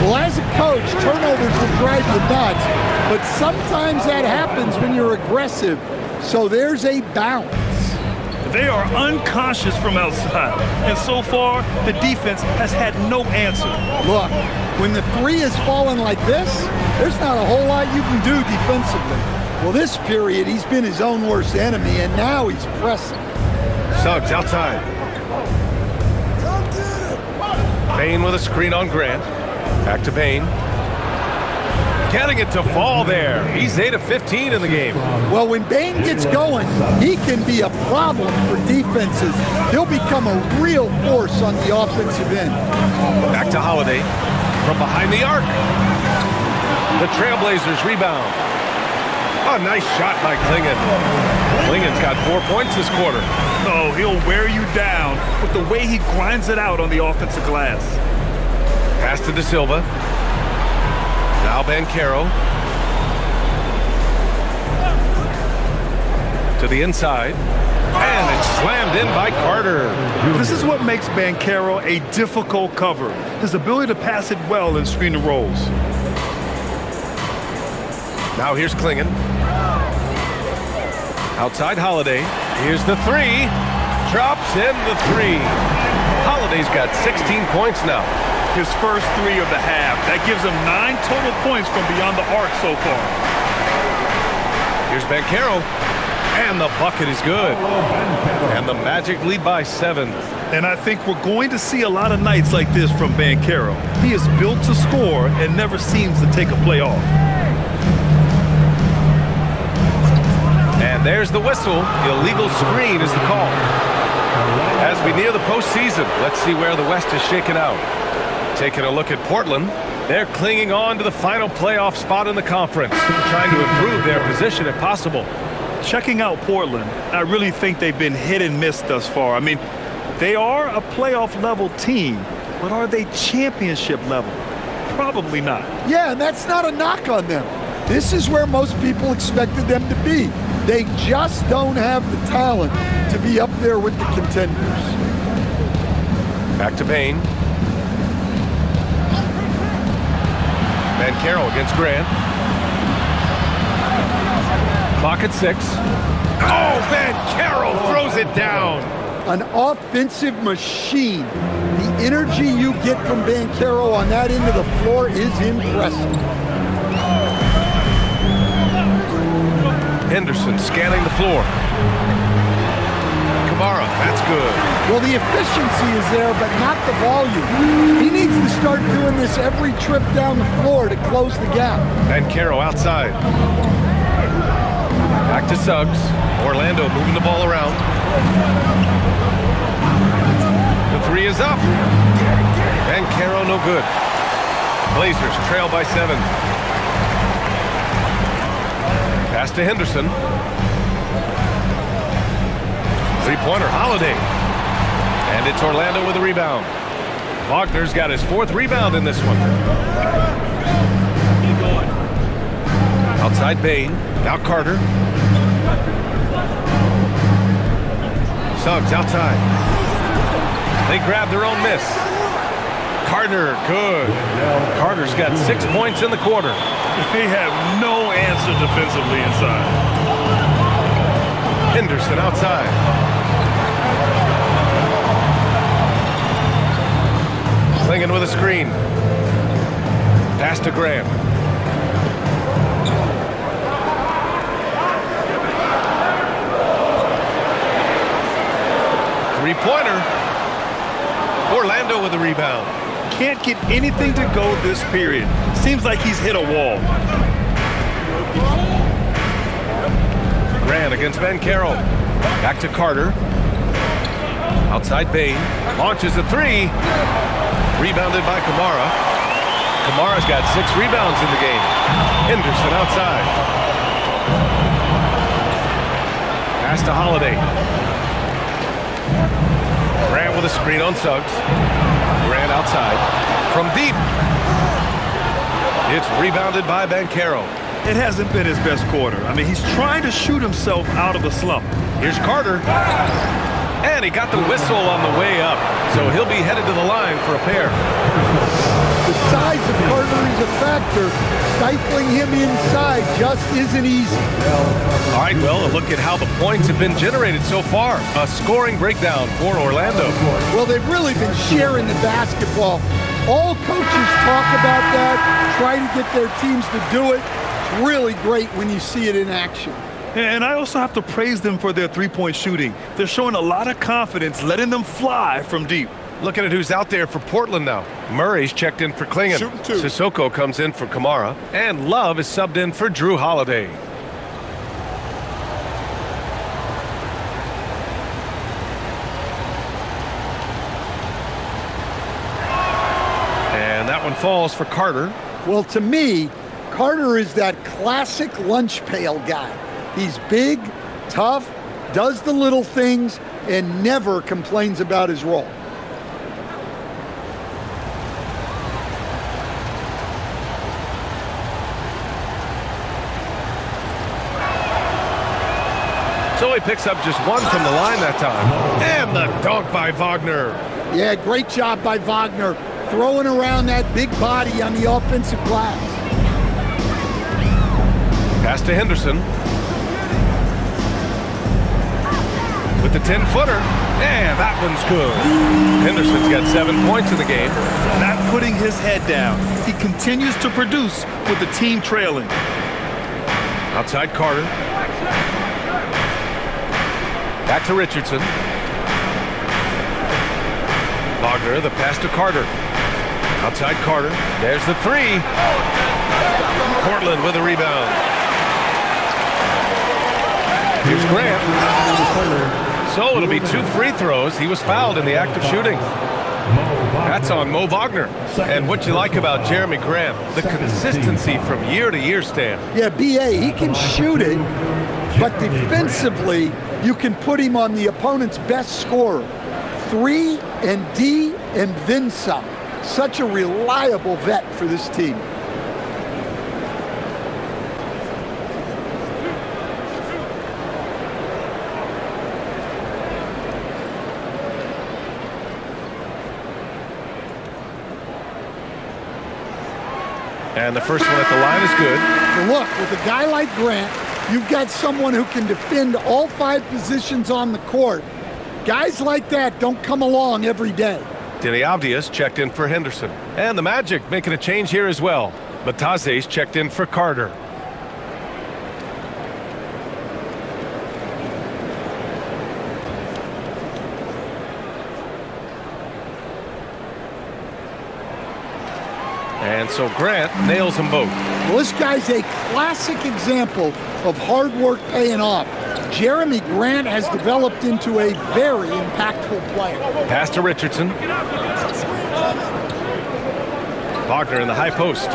Well, as a coach, turnovers will drive you nuts, but sometimes that happens when you're aggressive. So there's a balance. They are unconscious from outside, and so far, the defense has had no answer. Look, when the 3 is falling like this, there's not a whole lot you can do defensively. Well, this period, he's been his own worst enemy, and now he's pressing. Suggs outside. Bain with a screen on Grant. Back to Bain. Getting it to fall there. He's 8 of 15 in the game. Well, when Bain gets going, he can be a problem for defenses. He'll become a real force on the offensive end. Back to Holiday from behind the arc. The Trailblazers rebound. Oh, nice shot by Klingon. Klingon's got 4 points this quarter. Oh, he'll wear you down with the way he grinds it out on the offensive glass. Pass to De Silva. Now Banchero. To the inside. And it's slammed in by Carter. This is what makes Banchero a difficult cover. His ability to pass it well and screen the rolls. Now here's Klingon. Outside Holiday. Here's the 3. Drops in the 3. Holiday's got 16 points now. His first 3 of the half. That gives him 9 total points from beyond the arc so far. Here's Banchero. And the bucket is good. And the Magic lead by 7. And I think we're going to see a lot of nights like this from Banchero. He is built to score and never seems to take a play off. And there's the whistle. Illegal screen is the call. As we near the postseason, let's see where the West is shaken out. Taking a look at Portland, they're clinging on to the final playoff spot in the conference, trying to improve their position if possible. Checking out Portland, I really think they've been hit and miss thus far. I mean, they are a playoff-level team, but are they championship level? Probably not. Yeah, and that's not a knock on them. This is where most people expected them to be. They just don't have the talent to be up there with the contenders. Back to Bain. Banchero against Grant. Clock at 6. Oh, Banchero throws it down. An offensive machine. The energy you get from Banchero on that end of the floor is impressive. Henderson scanning the floor. Kamara, that's good. Well, the efficiency is there, but not the volume. He needs to start doing this every trip down the floor to close the gap. Banchero outside. Back to Suggs. Orlando moving the ball around. The 3 is up. Banchero no good. Blazers trail by 7. Pass to Henderson. Three-pointer, Holiday. And it's Orlando with a rebound. Wagner's got his 4th rebound in this one. Outside Bain. Now Carter. Suggs outside. They grab their own miss. Carter, good. Carter's got 6 points in the quarter. They have no answer defensively inside. Henderson outside. Clingan with a screen. Pass to Graham. Three-pointer. Orlando with a rebound. Can't get anything to go this period. Seems like he's hit a wall. Grant against Ben Carroll. Back to Carter. Outside Bain. Launches a three. Rebounded by Kamara. Kamara's got 6 rebounds in the game. Henderson outside. Pass to Holiday. Grant with a screen on Suggs. Grant outside. From deep. It's rebounded by Ben Carroll. It hasn't been his best quarter. I mean, he's trying to shoot himself out of the slump. Here's Carter. And he got the whistle on the way up. So he'll be headed to the line for a pair. The size of Carter is a factor. Stifling him inside just isn't easy. All right, well, a look at how the points have been generated so far. A scoring breakdown for Orlando. Well, they've really been sharing the basketball. All coaches talk about that, try to get their teams to do it. It's really great when you see it in action. And I also have to praise them for their three-point shooting. They're showing a lot of confidence, letting them fly from deep. Looking at who's out there for Portland now. Murray's checked in for Klingan. Sissoko comes in for Kamara. And Love is subbed in for Drew Holiday. And that one falls for Carter. Well, to me, Carter is that classic lunch pail guy. He's big, tough, does the little things, and never complains about his role. So he picks up just one from the line that time. And the dunk by Wagner. Yeah, great job by Wagner, throwing around that big body on the offensive glass. Pass to Henderson. With the 10-footer. And that one's good. Henderson's got 7 points in the game. Not putting his head down. He continues to produce with the team trailing. Outside Carter. Back to Richardson. Wagner, the pass to Carter. Outside Carter. There's the three. Portland with a rebound. Here's Grant. So it'll be 2 free throws. He was fouled in the act of shooting. That's on Mo Wagner. And what you like about Jeremy Grant, the consistency from year to year, Stan. Yeah, B.A., he can shoot it, but defensively, you can put him on the opponent's best scorer. 3 and D and then some. Such a reliable vet for this team. And the first one at the line is good. But look, with a guy like Grant, you've got someone who can defend all 5 positions on the court. Guys like that don't come along every day. Denny Avdias checked in for Henderson. And the Magic making a change here as well. Bataze's checked in for Carter. And so Grant nails them both. Well, this guy's a classic example of hard work paying off. Jeremy Grant has developed into a very impactful player. Pass to Richardson. Wagner in the high post.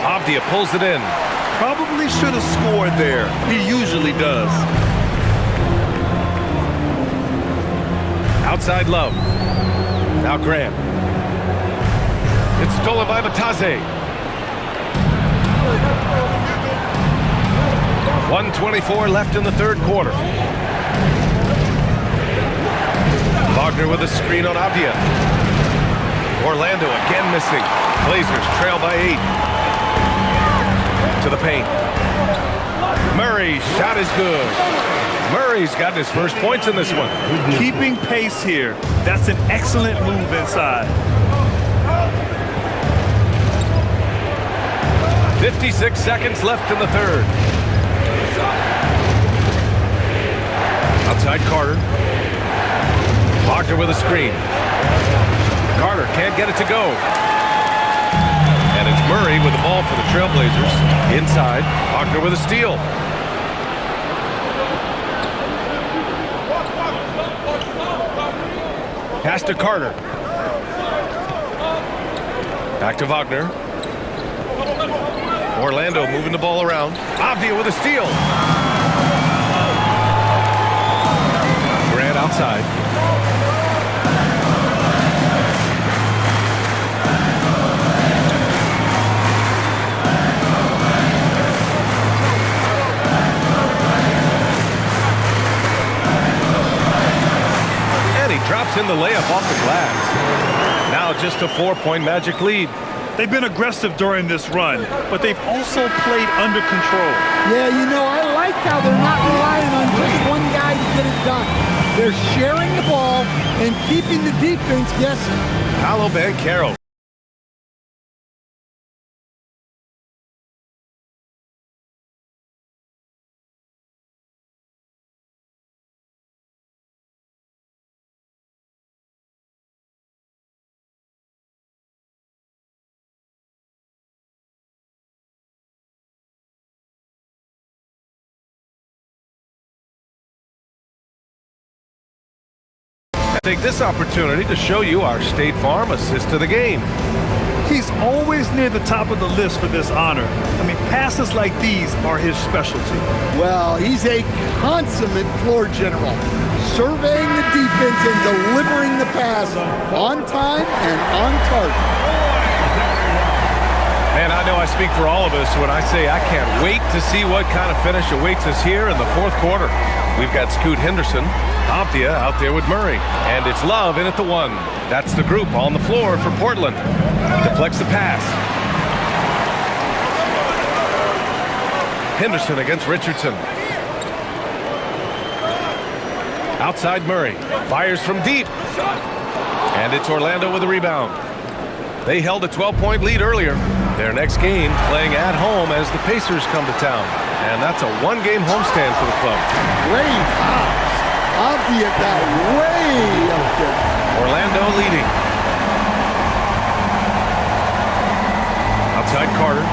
Avdia pulls it in. Probably should have scored there. He usually does. Outside Love. Now Grant. It's stolen by Batase. 1:24 left in the third quarter. Wagner with a screen on Avdia. Orlando again missing. Blazers trail by 8. To the paint. Murray's shot is good. Murray's gotten his first points in this one. Keeping pace here. That's an excellent move inside. 56 seconds left in the third. Outside Carter. Wagner with a screen. Carter can't get it to go. And it's Murray with the ball for the Trailblazers. Inside, Wagner with a steal. Pass to Carter. Back to Wagner. Orlando moving the ball around. Avdia with a steal. Grant outside. And he drops in the layup off the glass. Now just a 4-point Magic lead. They've been aggressive during this run, but they've also played under control. Yeah, you know, I like how they're not relying on just one guy to get it done. They're sharing the ball and keeping the defense guessing. Paolo Banchero. Take this opportunity to show you our State Farm assist to the game. He's always near the top of the list for this honor. I mean, passes like these are his specialty. Well, he's a consummate floor general, surveying the defense and delivering the pass on time and on target. Man, I know I speak for all of us when I say I can't wait to see what kind of finish awaits us here in the fourth quarter. We've got Scoot Henderson, Avdia out there with Murray, and it's Love in at the 1. That's the group on the floor for Portland. Deflects the pass. Henderson against Richardson. Outside Murray, fires from deep. And it's Orlando with a rebound. They held a 12-point lead earlier. Their next game playing at home as the Pacers come to town. And that's a one-game homestand for the club. Great hops. Avdia got way up there. Orlando leading. Outside Carter.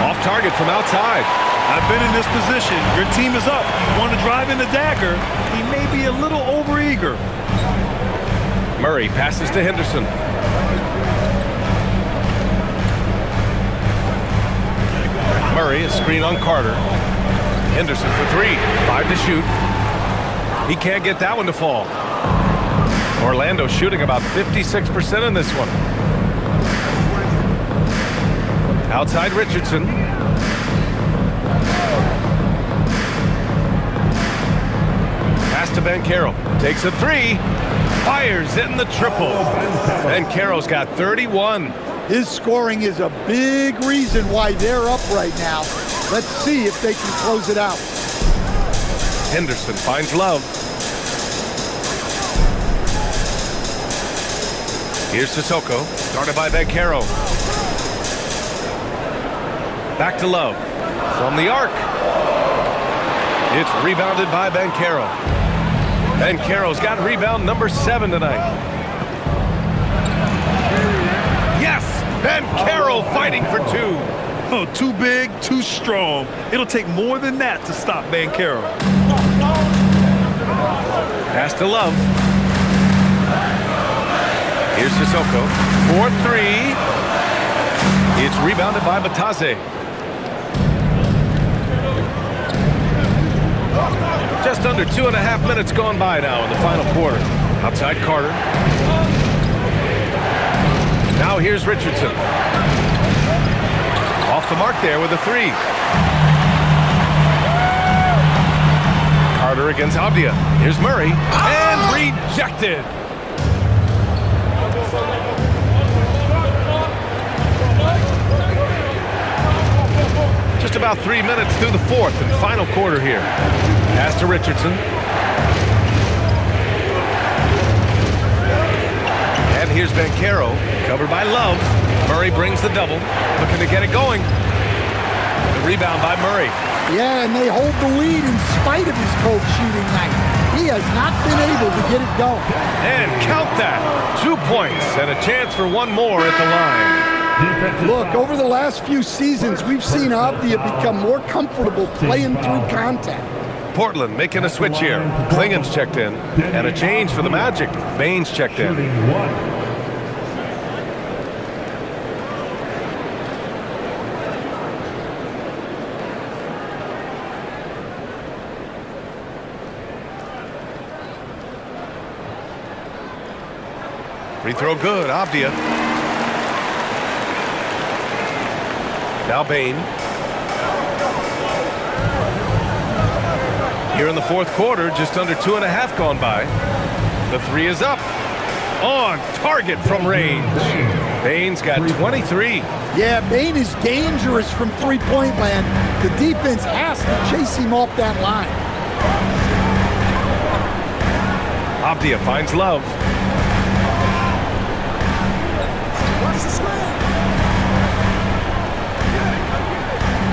Off target from outside. I've been in this position. Your team is up. You want to drive in the dagger. He may be a little overeager. Murray passes to Henderson. Murray, a screen on Carter. Henderson for 3. 5 to shoot. He can't get that one to fall. Orlando shooting about 56% in this one. Outside Richardson. Pass to Banchero. Takes a 3. Fires in the triple. Banchero's got 31. His scoring is a big reason why they're up right now. Let's see if they can close it out. Henderson finds Love. Here's Sissoko, started by Banchero. Back to Love. From the arc. It's rebounded by Banchero. Banchero's got rebound number 7 tonight. Yes! Banchero fighting for 2. Oh, too big, too strong. It'll take more than that to stop Banchero. Pass to Love. Here's Sissoko. 4-3. It's rebounded by Batase. Just under 2.5 minutes gone by now in the final quarter. Outside Carter. Now here's Richardson. Off the mark there with a three. Carter against Avdia. Here's Murray. And rejected. Just about 3 minutes through the fourth and final quarter here. Pass to Richardson. And here's Banchero, covered by Love. Murray brings the double, looking to get it going. The rebound by Murray. Yeah, and they hold the lead in spite of his cold shooting night. He has not been able to get it going. And count that. 2 points and a chance for one more at the line. Look, over the last few seasons, we've seen Avdia become more comfortable playing through contact. Portland making a switch here. Klingen's checked in. And a change for the Magic. Baines checked in. Free throw good, Avdia. Now Bane. Here in the fourth quarter, just under 2.5 gone by. The three is up. On target from range. Bane's got 23. Yeah, Bane is dangerous from three-point land. The defense has to chase him off that line. Avdia finds Love.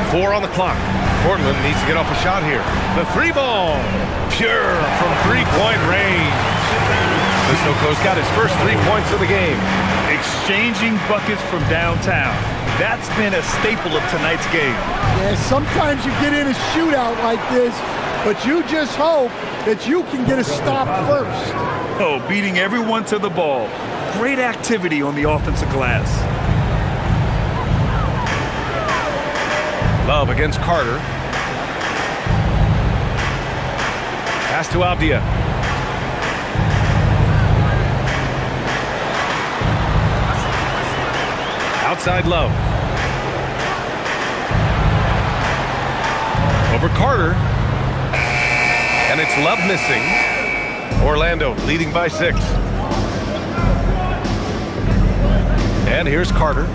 Four on the clock. Portland needs to get off a shot here. The three ball. Pure from three-point range. Sissoko's got his first 3 points of the game. Exchanging buckets from downtown. That's been a staple of tonight's game. Yeah, sometimes you get in a shootout like this, but you just hope that you can get a stop first. Oh, beating everyone to the ball. Great activity on the offensive glass. Love against Carter. Pass to Avdia. Outside Love. Over Carter. And it's Love missing. Orlando leading by 6. And here's Carter.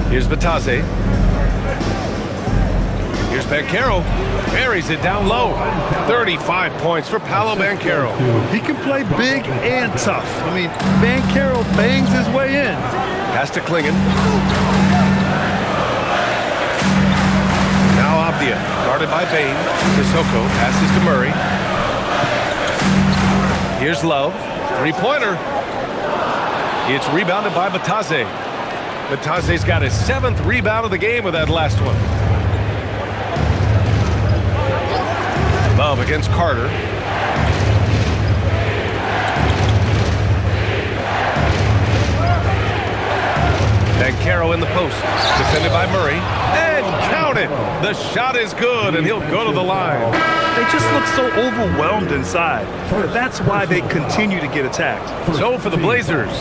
Here's Batase. Here's Banchero. Buries it down low. 35 points for Paolo Banchero. He can play big and tough. I mean, Banchero bangs his way in. Pass to Klingen. Now Avdia, guarded by Bane. Sissoko passes to Murray. Here's Love. Three-pointer. It's rebounded by Batase. Batase's got his 7th rebound of the game with that last one. Love against Carter. Banchero in the post. Defended by Murray. And count it! The shot is good, and he'll go to the line. They just look so overwhelmed inside. That's why they continue to get attacked. So for the Blazers,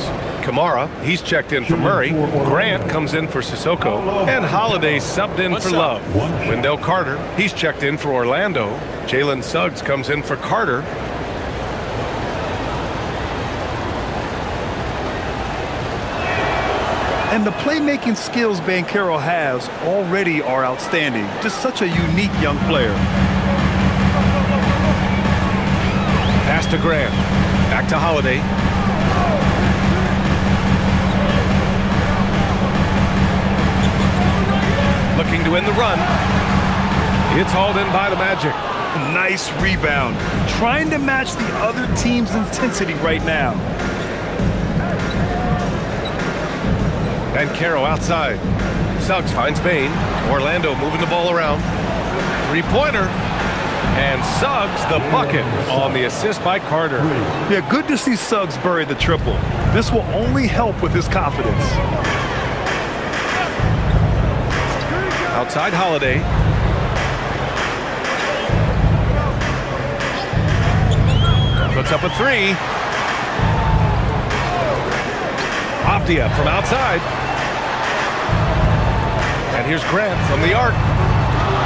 Kamara, he's checked in for Murray. Grant comes in for Sissoko. And Holiday subbed in for Love. Wendell Carter, he's checked in for Orlando. Jalen Suggs comes in for Carter. And the playmaking skills Banchero has already are outstanding. Just such a unique young player. Pass to Grant. Back to Holiday. Looking to end the run. It's hauled in by the Magic. Nice rebound. Trying to match the other team's intensity right now. Banchero outside. Suggs finds Bane. Orlando moving the ball around. Three-pointer. And Suggs the bucket on the assist by Carter. Yeah, good to see Suggs bury the triple. This will only help with his confidence. Outside Holiday. Puts up a three. Avdia from outside. And here's Grant from the arc.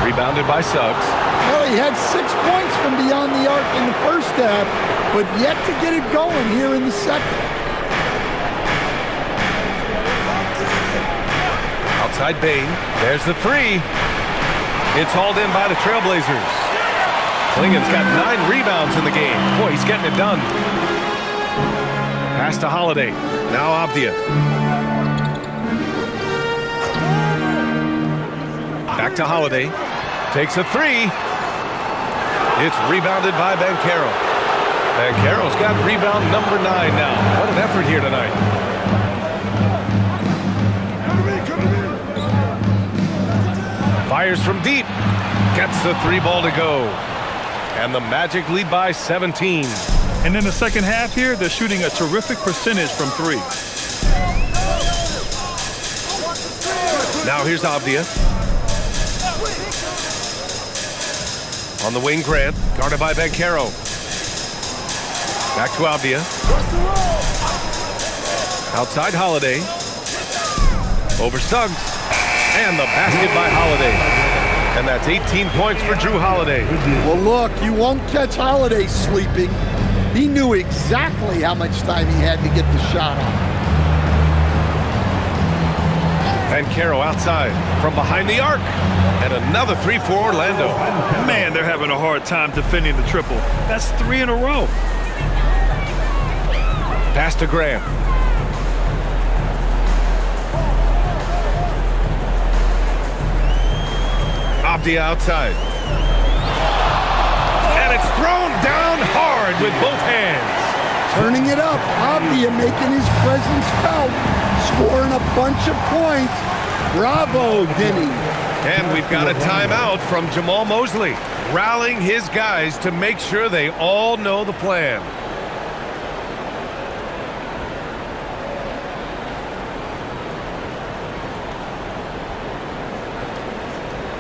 Rebounded by Suggs. Well, he had 6 points from beyond the arc in the first half, but yet to get it going here in the second. Outside Bane. There's the three. It's hauled in by the Trailblazers. Klingen's got 9 rebounds in the game. Boy, he's getting it done. Pass to Holiday. Now Avdia. Back to Holiday. Takes a three. It's rebounded by Banchero. Banchero's got rebound number 9 now. What an effort here tonight. Fires from deep. Gets the 3 ball to go. And the Magic lead by 17. And in the second half here, they're shooting a terrific percentage from 3. Now here's Avdia. On the wing, Grant, guarded by Banchero. Back to Avdia. Outside Holiday. Over Suggs. And the basket by Holiday. And that's 18 points for Drew Holiday. Well, look, you won't catch Holiday sleeping. He knew exactly how much time he had to get the shot on. Banchero outside from behind the arc. And another 3 for Orlando. Man, they're having a hard time defending the triple. That's 3 in a row. Pass to Graham. Avdia outside. And it's thrown down hard with both hands. Turning it up, Avdia making his presence felt. Scoring a bunch of points. Bravo, Denny. And we've got a timeout from Jamal Mosley, rallying his guys to make sure they all know the plan.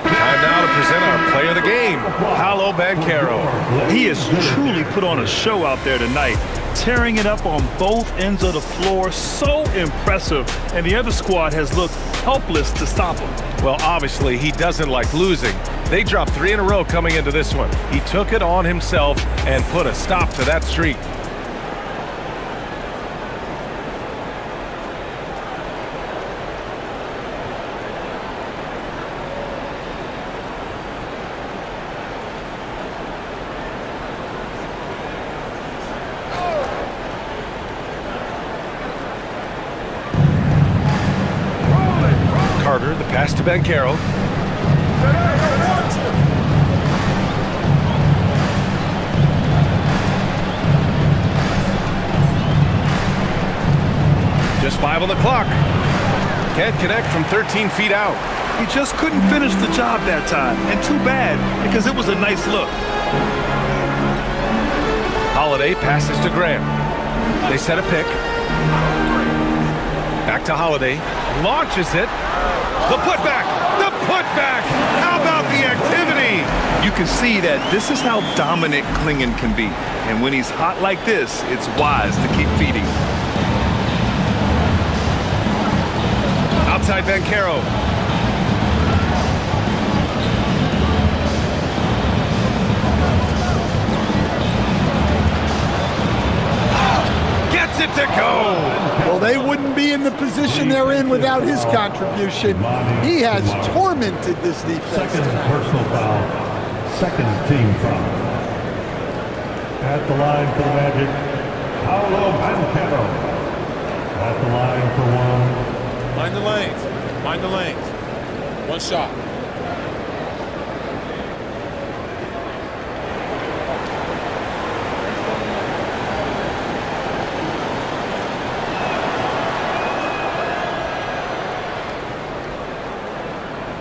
Time now to present our player of the game, Paolo Banchero. He has truly put on a show out there tonight, tearing it up on both ends of the floor. So impressive, and the other squad has looked helpless to stop him. Well, obviously, he doesn't like losing. They dropped 3 in a row coming into this one. He took it on himself and put a stop to that streak. Carter, the pass to Banchero. Just 5 on the clock. Can't connect from 13 feet out. He just couldn't finish the job that time, and too bad, because it was a nice look. Holiday passes to Graham. They set a pick. Back to Holiday. Launches it. The putback! The putback! How about the activity? You can see that this is how dominant Klingen can be. And when he's hot like this, it's wise to keep feeding him. Outside Banchero. Gets it to go! Well, they wouldn't be in the position they're in without his contribution. He has tormented this defense. Second personal foul. Second team foul. At the line for the Magic, Paolo Banchero. At the line for 1. Mind the lanes. Mind the lanes. 1 shot.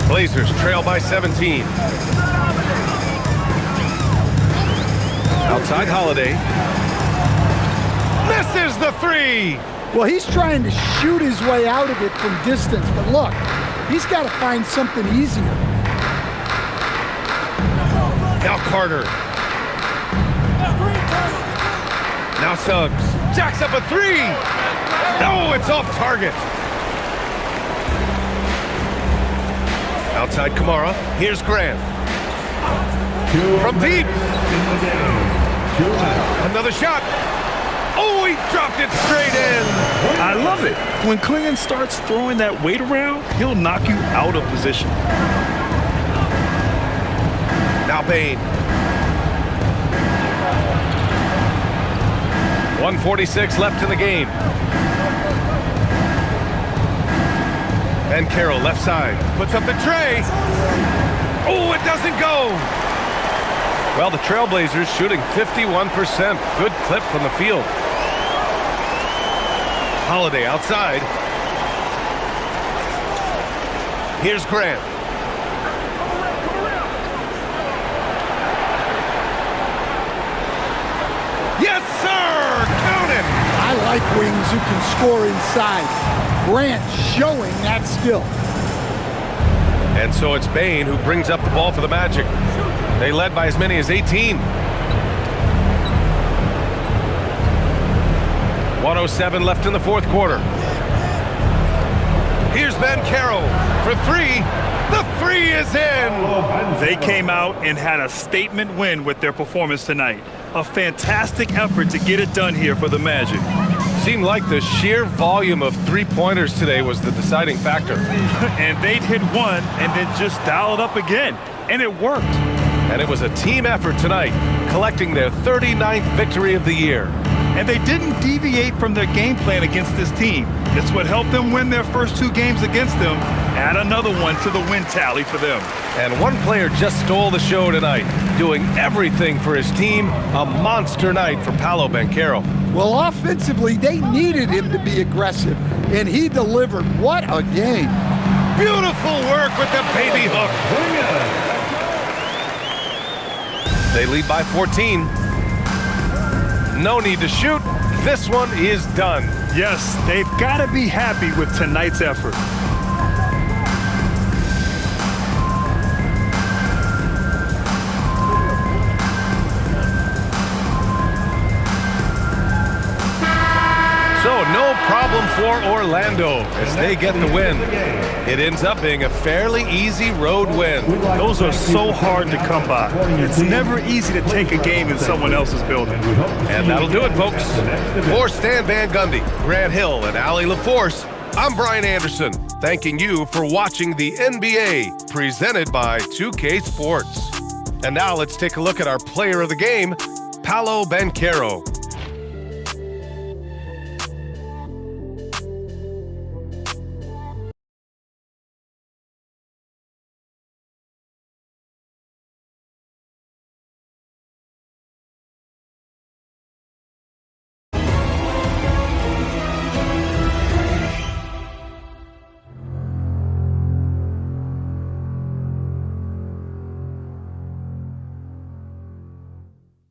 Blazers trail by 17. Outside Holiday. Misses the three. Well, he's trying to shoot his way out of it from distance, but look, he's got to find something easier. Now Carter. Now Suggs. Jacks up a three. No, it's off target. Outside Kamara. Here's Grant. From deep. Another shot. Oh, he dropped it straight in. I love it. When Clingan starts throwing that weight around, he'll knock you out of position. Now Bane. 1:46 left in the game. And Carroll left side. Puts up the tray. Oh, it doesn't go. Well, the Trailblazers shooting 51%. Good clip from the field. Holiday outside. Here's Grant. Yes, sir! Count it! I like wings who can score inside. Grant showing that skill. And so it's Bane who brings up the ball for the Magic. They led by as many as 18. 1:07 left in the fourth quarter. Here's Banchero for three. The three is in. They came out and had a statement win with their performance tonight. A fantastic effort to get it done here for the Magic. Seemed like the sheer volume of three-pointers today was the deciding factor. And they'd hit one and then just dial it up again. And it worked. And it was a team effort tonight, collecting their 39th victory of the year. And they didn't deviate from their game plan against this team. It's what helped them win their first two games against them. Add another one to the win tally for them. And one player just stole the show tonight, doing everything for his team. A monster night for Paolo Banchero. Well, offensively, they needed him to be aggressive, and he delivered. What a game. Beautiful work with the baby hook. They lead by 14. No need to shoot. This one is done. Yes, they've got to be happy with tonight's effort. So no problem for Orlando as they get the win. It ends up being a fairly easy road win. Those are so hard to come by. It's never easy to take a game in someone else's building. And that'll do it, folks. For Stan Van Gundy, Grant Hill, and Allie LaForce, I'm Brian Anderson, thanking you for watching the NBA, presented by 2K Sports. And now let's take a look at our player of the game, Paolo Banchero.